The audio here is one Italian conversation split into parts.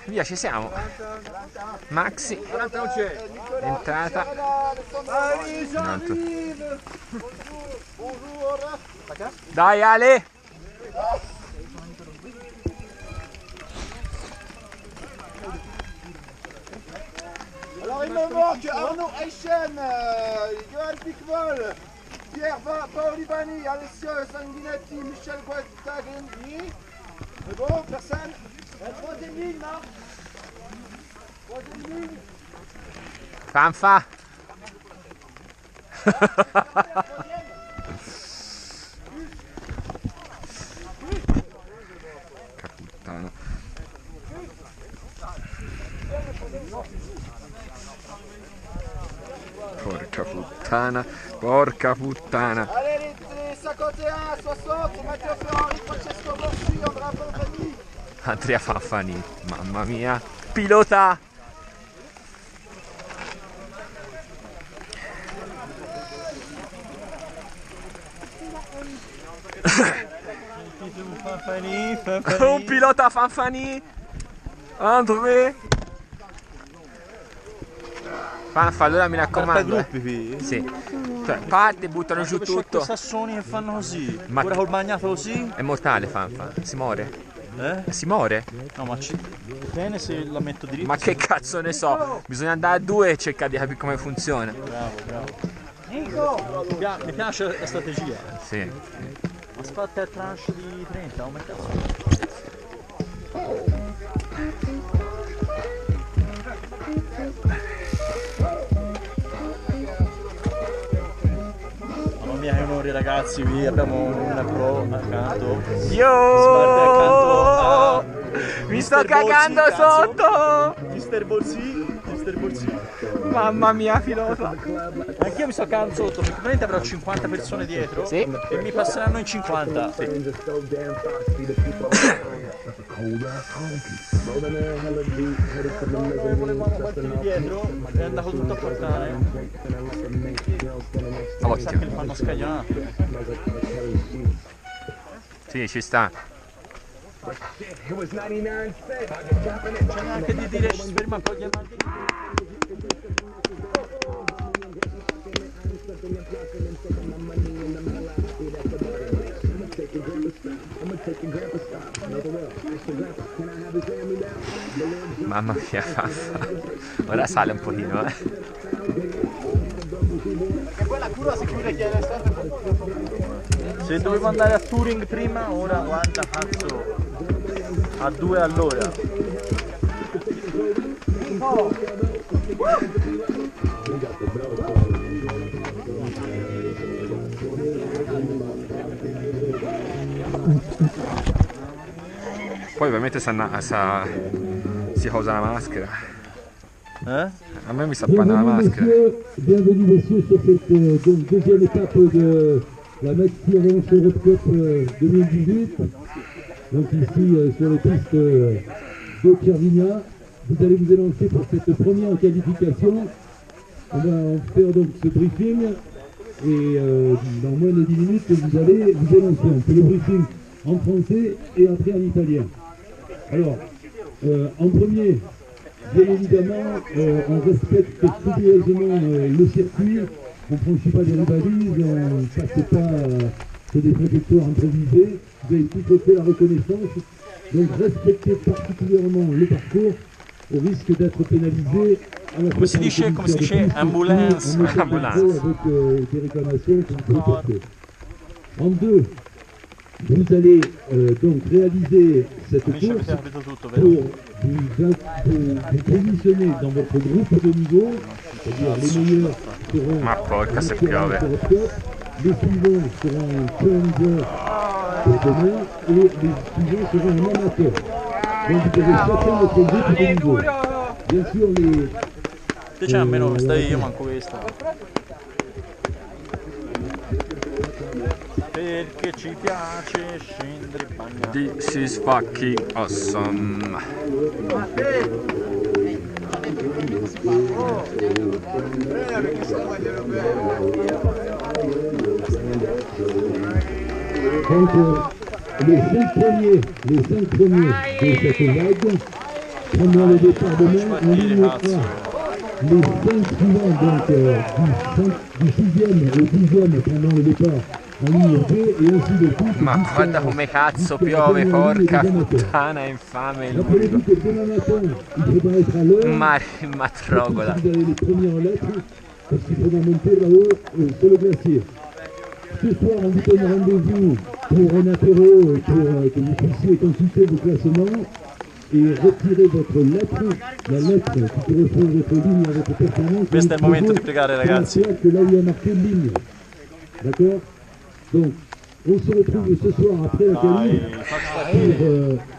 Via, ci siamo. Maxi, entrata. Dai Ale! Alors il me manque Arnaud Eichen, Johan Picvol, Pierre Paolibani, Alessio Sanguinetti, Michel Guattagni. C'est bon, personne? La troisième ligne, là. Troisième ligne. Fanfa! Porca puttana, porca puttana. Allez, les 51, 60, Matteo Ferrari, Francesco Borsi, Andrea Fanfani. Andrea Fanfani, mamma mia. Pilota! Un pilota Fanfani! Andrea! Fanfa, allora mi raccomando. Sì. Cioè, parte, buttano giù tutto. C'è sassoni che fanno così. Ma ora col bagnato così. è mortale Fanfa, si muore. Si muore? No, ma bene se la metto dritta. Ma che cazzo ne so? Bisogna andare a due e cercare di capire come funziona. Bravo. Mi piace la strategia. Sì. Aspetta il tranche di 30, come cazzo? Mamma mia che onori ragazzi, qui abbiamo una pro accanto. Io mi sto cagando sotto! Mister Bolsi. Mamma mia, pilota! Anch'io mi sto cagando sotto, perché praticamente avrò 50 persone dietro. Sì. E mi passeranno in 50. Sì. Volevamo partire dietro, è andato tutto a portare. Mi sa che li fanno scagliare. Sì, ci sta. C'è neanche di dire ci ferma poi chiamare. Mamma mia, Fanfa. Ora sale un pochino, Quella curva si chiude chiede sempre. Se dovevo andare a Turing prima, ora guarda cazzo a 2 all'ora. Poi ovviamente si usa la maschera. A me mi sta appannando la maschera. Bienvenue messieurs sur cette deuxième étape de la Maxi Avalanche Europe Cup 2018. Donc ici sur les pistes de Cervinia. Vous allez vous élancer pour cette première qualification. On va faire donc ce briefing et dans moins de 10 minutes vous allez vous élancer. On fait le briefing en français et après en italien. Alors, en premier, bien évidemment, on respecte scrupuleusement le circuit, on ne franchit pas des balises, on ne passe pas sur des trajectoires improvisées, vous avez tout fait la reconnaissance, donc respectez particulièrement le parcours au risque d'être pénalisé. Come si dice ambulance. Avec des réclamations que vous pouvez porter. En deux, vous allez donc réaliser cette course pour vous positionner dans votre groupe de niveau, c'est-à-dire les meilleurs seront Ma porca se piove. les suivants seront challenger pour demain et les suivants seront en amateur. Donc vous avez chacun votre groupe de niveau. Bien sûr les... Te c'è almeno questa io manco questa. Perché ci piace scendere in bagno. This is fucking awesome. Donc les 5 premiers de cette vague prendront le départ demain en ligne A. Les 5 suivants, donc du 6e au 10e prendront le départ en ligne B et ainsi de suite. Ma guarda come cazzo piove, porca puttana, è infame il Rappelez-vous que demain matin, il faudra être à l'heure. ma trogola. Vous avez les premiers en lettres parce qu'il faudra monter là-haut sur le glacier. Ce soir, on vous donne rendez-vous pour un apéro, pour que vous puissiez consulter vos classements et retirer votre lettre, la lettre qui correspond à votre ligne, à votre performance. Questo è il momento di pregare, ragazzi. Que là où il y a marqué ligne. D'accord? Donc, on se retrouve ce soir après la qualif.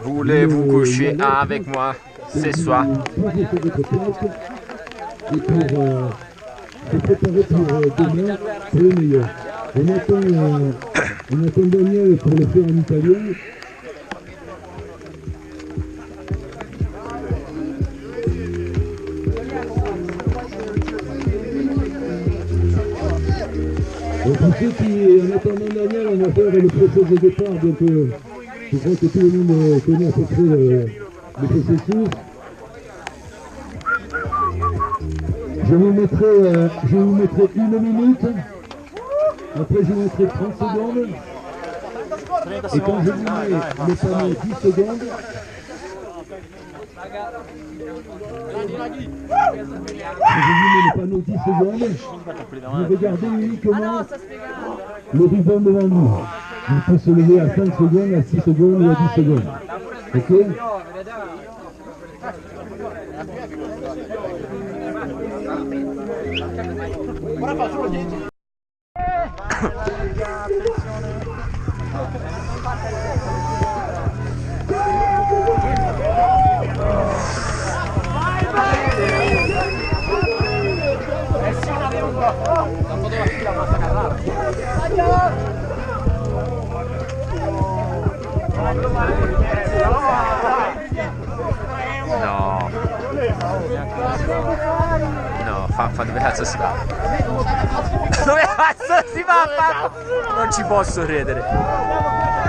Voulez-vous coucher avec moi ce soir? Posez sur votre place et pour se préparer pour demain, pour le meilleur. On attend Daniel pour le faire en italien. Et pour ceux qui, en attendant Daniel, on va faire le processus de départ. Donc, je crois que tout le monde connaît à peu près le processus. Je vous mettrai 1 minute. Après, je vous mettrai 30 secondes. Et quand je vous mets le panneau 10 secondes, vous regardez uniquement le ruban devant nous. Il peut se lever à 5 secondes, à 6 secondes ou à 10 secondes. Ok? No, Faffa, dove cazzo si va? Dove cazzo si va, Faffa? Non ci posso credere.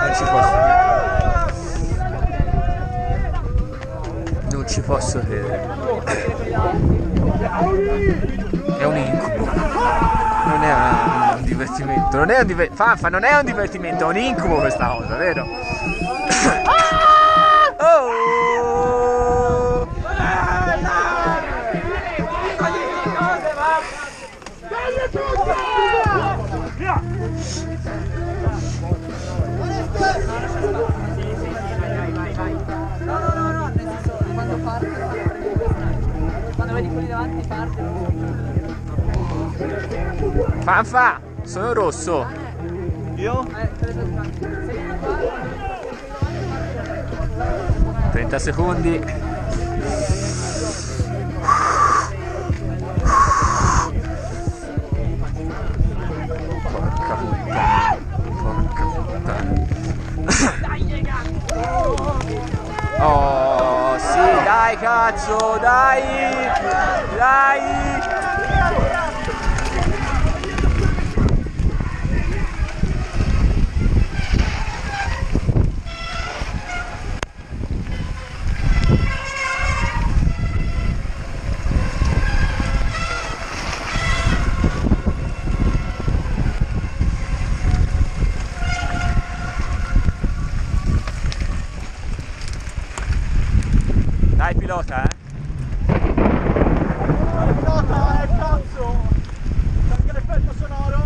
Non ci posso credere. Non ci posso credere. È un incubo. Non è un divertimento. Non è un divertimento. Faffa, non è un divertimento, è un incubo questa cosa, vero? Oh! Quando vedi quelli davanti parte. Fanfa, sono rosso. Io? 30 secondi. Porca puttana. Porca puttana. Oh, sì, dai cazzo, dai! Dai! Dai pilota, Dai pilota, cazzo! C'è anche l'effetto sonoro?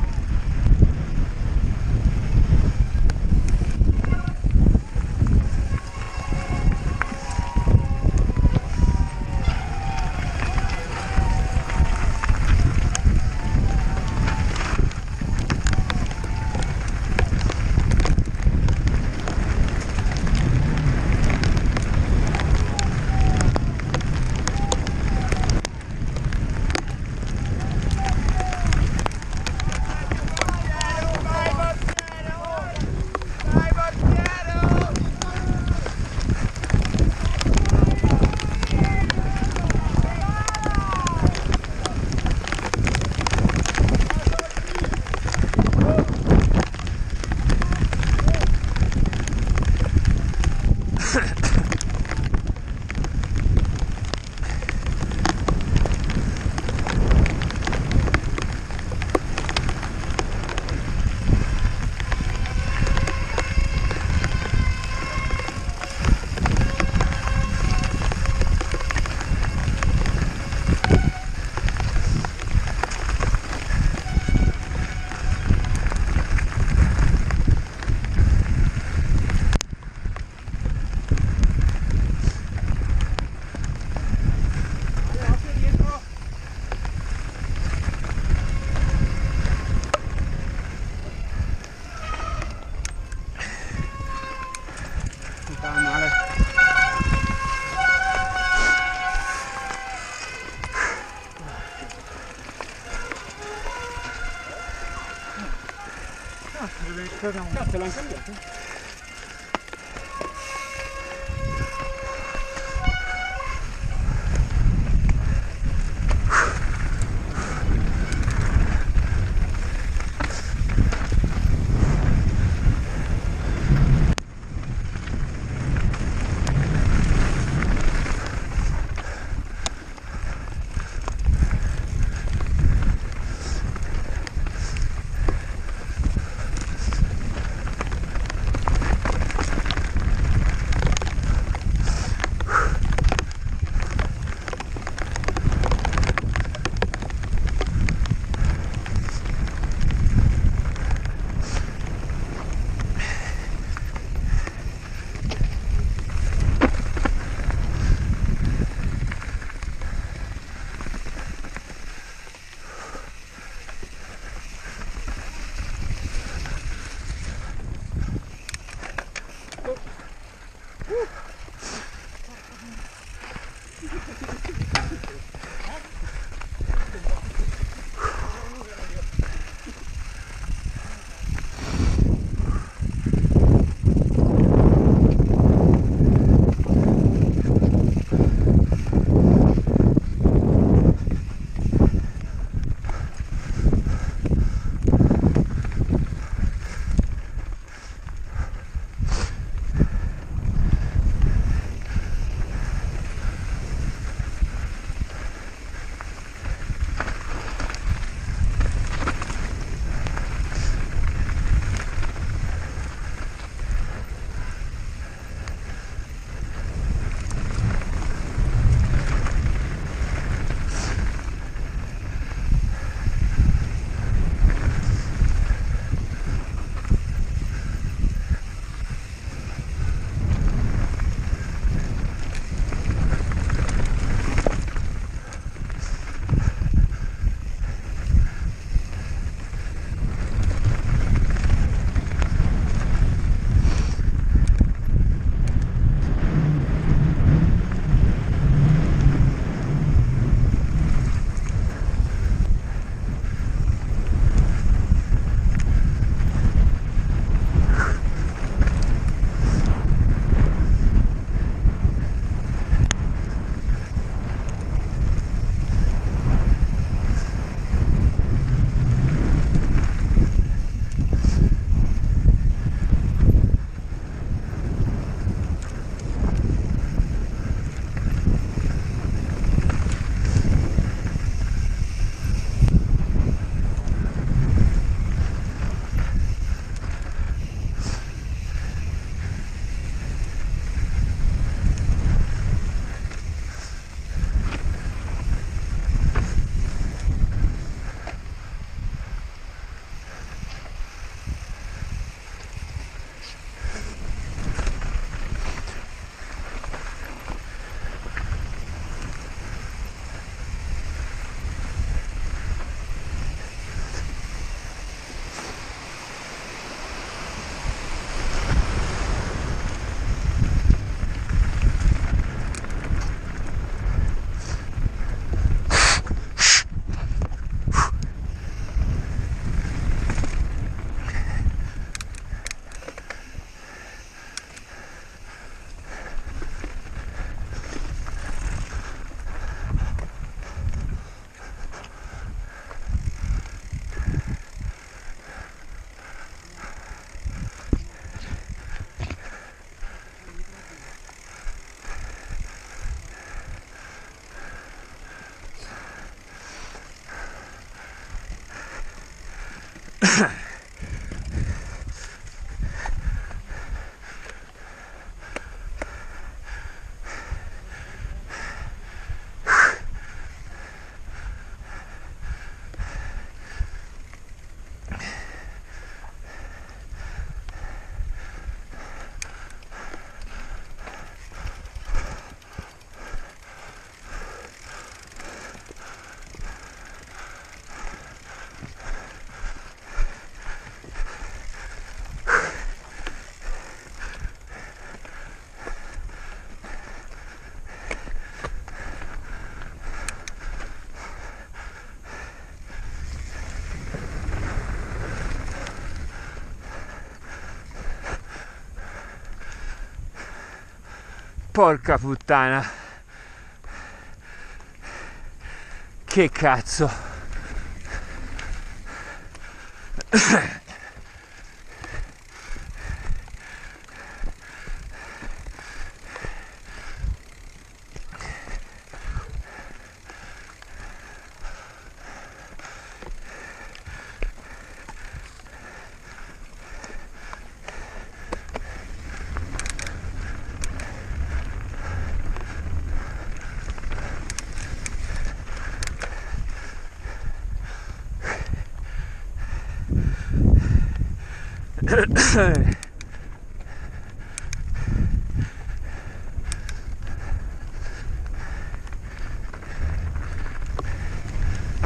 Cazzo, l'hanno cambiato? Porca puttana. Che cazzo.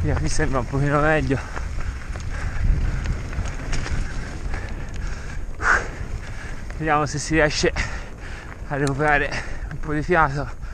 Via, mi sembra un pochino meglio. Vediamo se si riesce a recuperare un po' di fiato.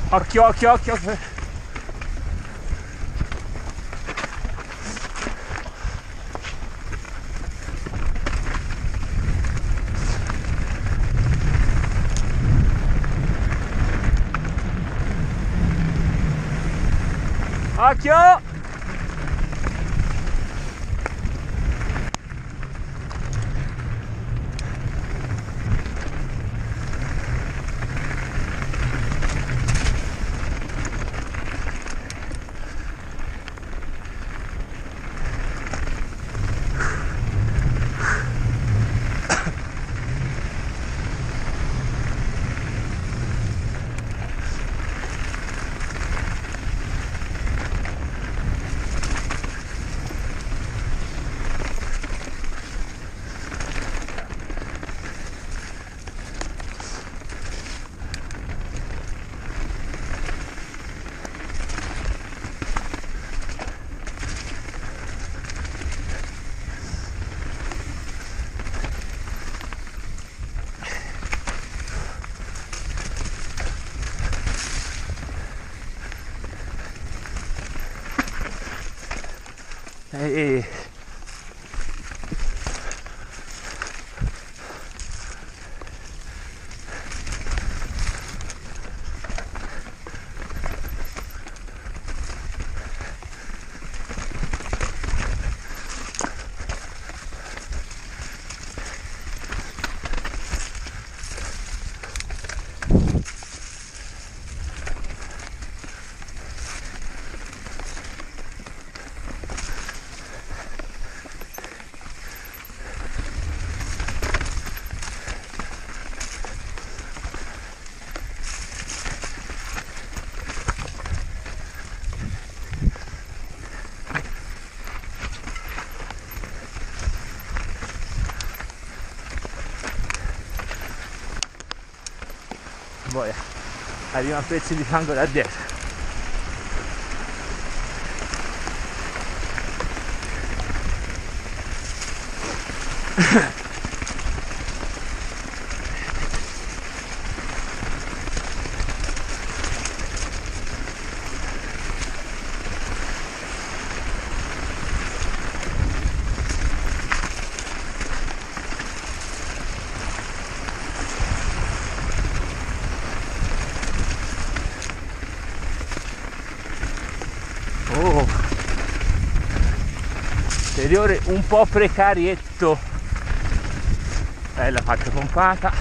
Occhio, occhio, occhio. Occhio! poi arriva un pezzo di fango da dietro. Oh, interiore un po' precarietto, bella faccia pompata.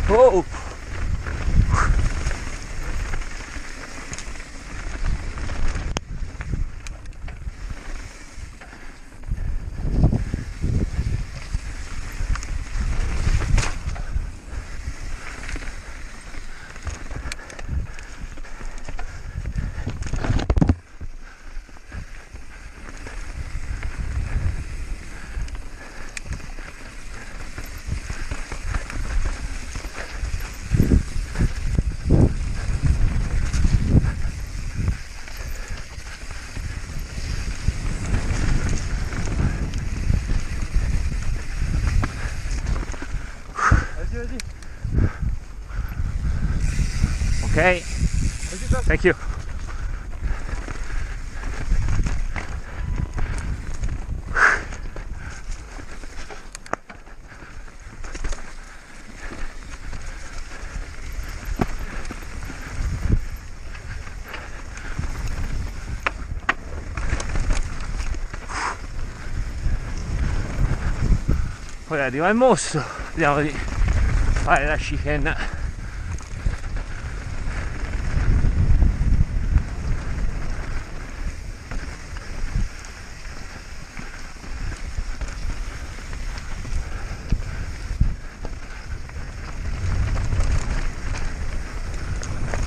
Oh, ok, thank you. Poi arriva il mostro, vediamo di fare la chicane.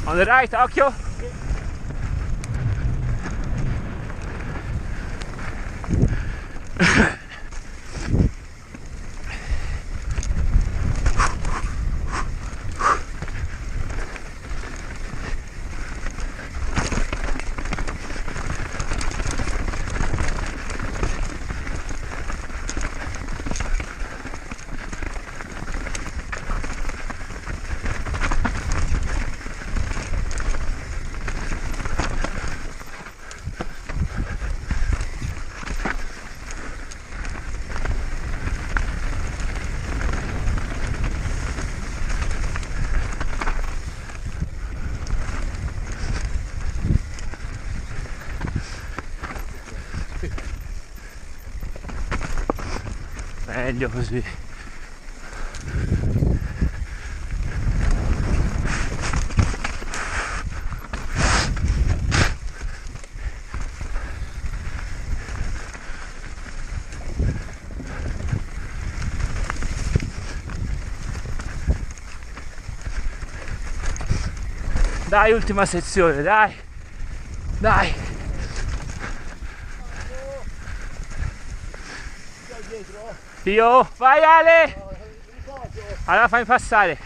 On the right, occhio! Meglio così. Dai, ultima sezione, dai, dai. Io, vai Ale! Allora fammi passare.